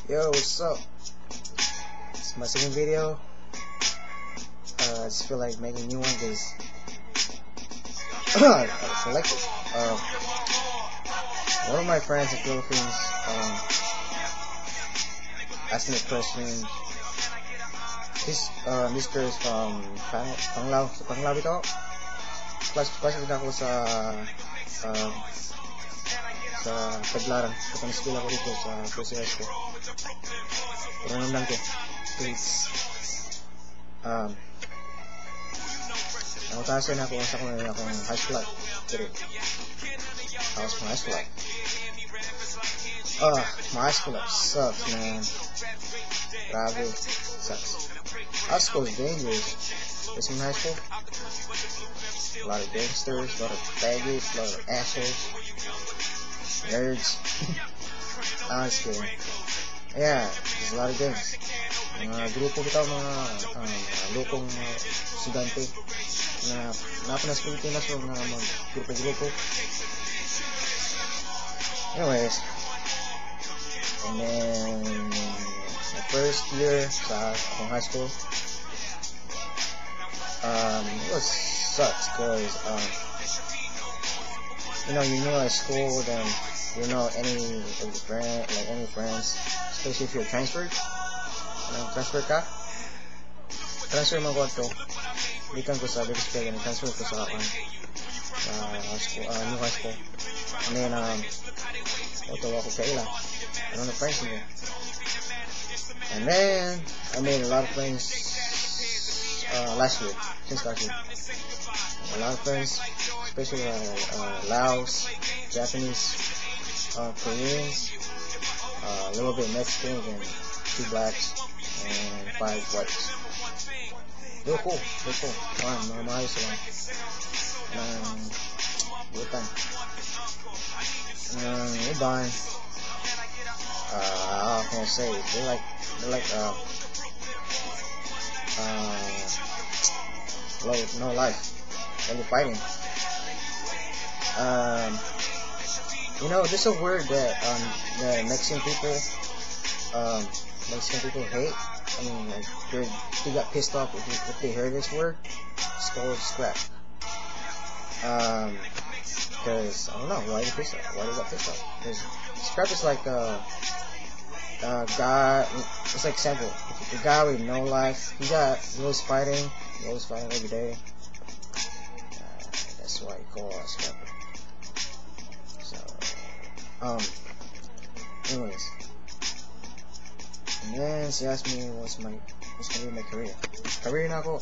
Yo, what's up? It's my second video. I just feel like making a new one because I like it. One of my friends in the Philippines asked me a question. This girl is from Panglao. Sa Panglao ito. Class din ako sa Taglaran. Kapag skill ako dito sa PCS ko. Pero lang ko. Please. Nakatasan ako sa akong high school life. How's my high school life? My high school life sucks, man. Grabe. Sucks. High school is dangerous. It's in high school. A lot of gangsters, a lot of faggots, a lot of assholes, nerds. I'm just kidding. Yeah, there's a lot of gangs. Mga grupo kita, mga lokong estudyante na napanas Pilipinas o mga grupo-grupo. Anyways, and then my first year sa akong high school, it was sucks because you're new at school, then you don't know any of the any friends, especially if you're transferred. Transfer ka? Transfer man ko ito. Likan ko sa British Peg, transfer ko sa new high school. And then tawa ko kaila. I don't know friends in there. And then I made a lot of friends since last year. A lot of friends, especially Laos, Japanese, Koreans, a little bit Mexicans, and 2 blacks and 5 whites. They're cool. Maayos sila. Good time. Iban, how can I say it? They're like no life. Only fighting. There's a word that the Mexican people hate. I mean, like they got pissed off if they heard this word. It's called scrap. Because I don't know why they pissed off. Why they got pissed off? Because scrap is like guy. It's like example. The guy with no life. He always fighting every day. That's why he call us scrapper. So, anyways, and then she asked me what's gonna be my career. Career na ako,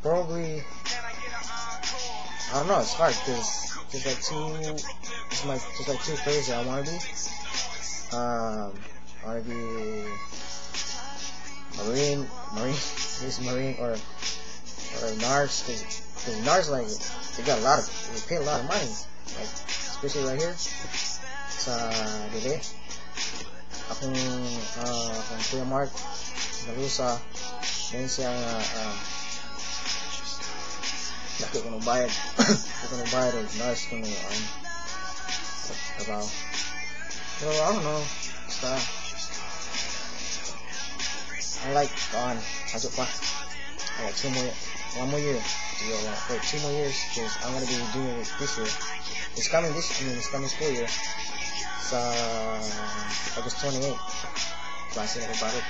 probably, I don't know. It's hard because there's like two careers that I want to be. I want to be Marine or NARS, because NARS, like, they pay a lot of money, like, especially right here sa Dede. Akong Kuya Mark Nalusa, then siya laki ko nung bayad of NARS ko nung trabaho. So I don't know, basta I like Hajo pa. I like 1 more year to go. Wait, 2 more years because I'm gonna be doing it this year. It's coming school year. Sa August 28. Klase na ko parot.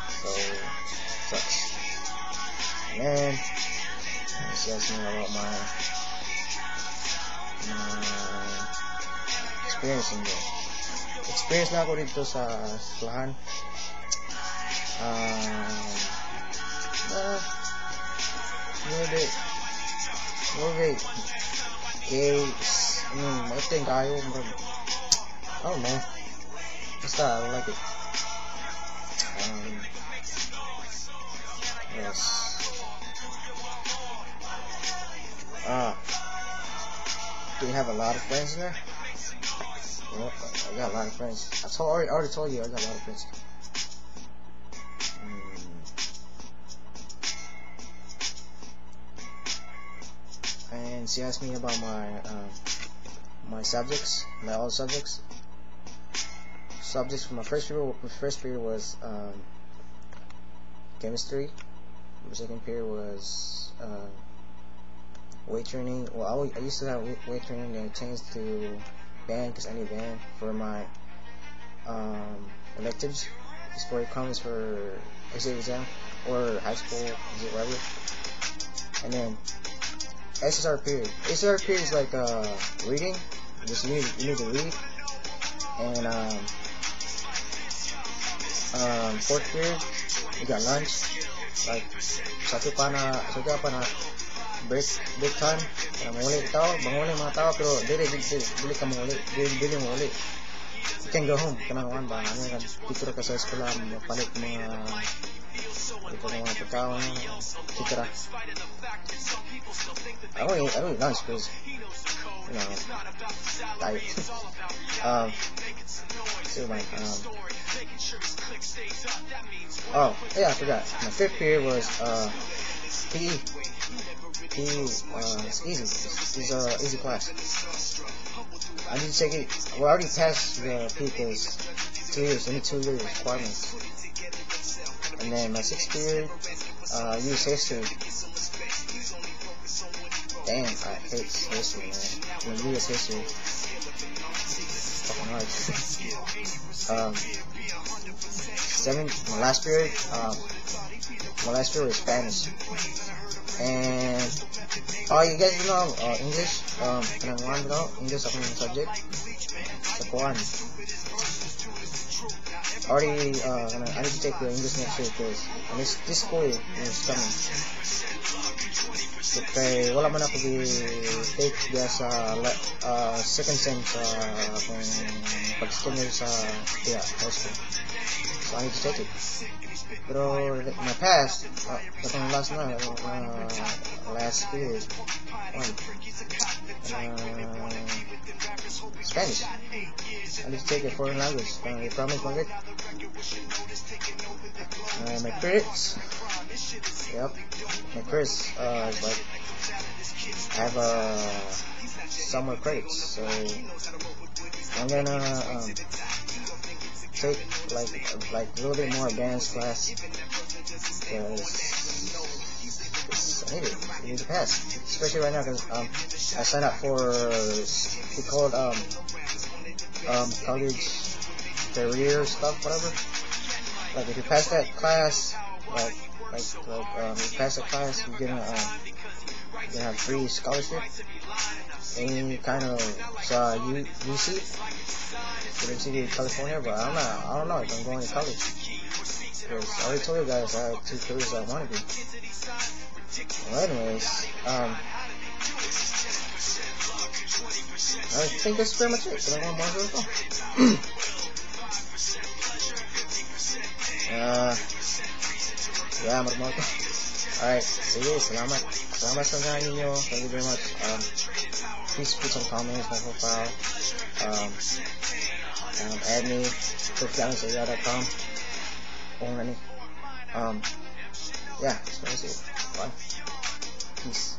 So, sucks. And then, she asked me about my experience na ako dito sa eskwelahan. Movie games. Magating kayo. I don't know. Basta, I like it. Yes. Do you have a lot of friends in there? Yeah, I got a lot of friends. I already told you I got a lot of friends. And she asked me about my my subjects, my all subjects. Subjects for my first period was chemistry. My second period was weight training. Well, I used to have weight training, and I changed to band because I need band for my electives. It's for comments for exam or high school, whatever. And then SSR period. SSR period is like reading. Just you need to read. And fourth period, we got lunch. Like satu pa na break time. Manguli mga tao pero dili ka manguli, dili manguli. You can go home, kanang one ba? Ano kan dito ka sa eskwela, mapalit mga pagkaon, etc. I don't eat lunch because you know diet. Oh yeah, I forgot. My fifth period was PE. It's easy. It's easy class. I need to take it. Well, I already passed the PE quiz. 2 years. Only 2 years requirements. And then my sixth period, US history. Damn, I hate history, man. US history. Fucking hard. My last period was Spanish. And you guys know English. English ako yung subject. Sa Quran. Already, I need to take the English next year because this school is coming. Kaya wala man ako take dia sa second sem sa akong pag-senior sa high school. So I need to take it. Pero my past, itong last period, Spanish. I need to take a foreign language. You promise, Margaret? My credits. Yep. My credits is like I have summer credits, so I'm gonna take like a little bit more advanced class because I need to pass, especially right now because I signed up for it's called college career stuff, whatever. Like if you pass that class, you pass that class, you're gonna have free scholarship. Any kind of UC, University of California, but I don't know if I'm going to college. Because I already told you guys I have 2 careers I want to do. Well, anyways, I think that's pretty much it. So I'm going to yeah, marmoto. Alright, sige, salamat sa mga ninyo. Thank you very much. Please put some comments on my profile. Add me, clickdown.com. Yeah, so that's it. Bye. Peace.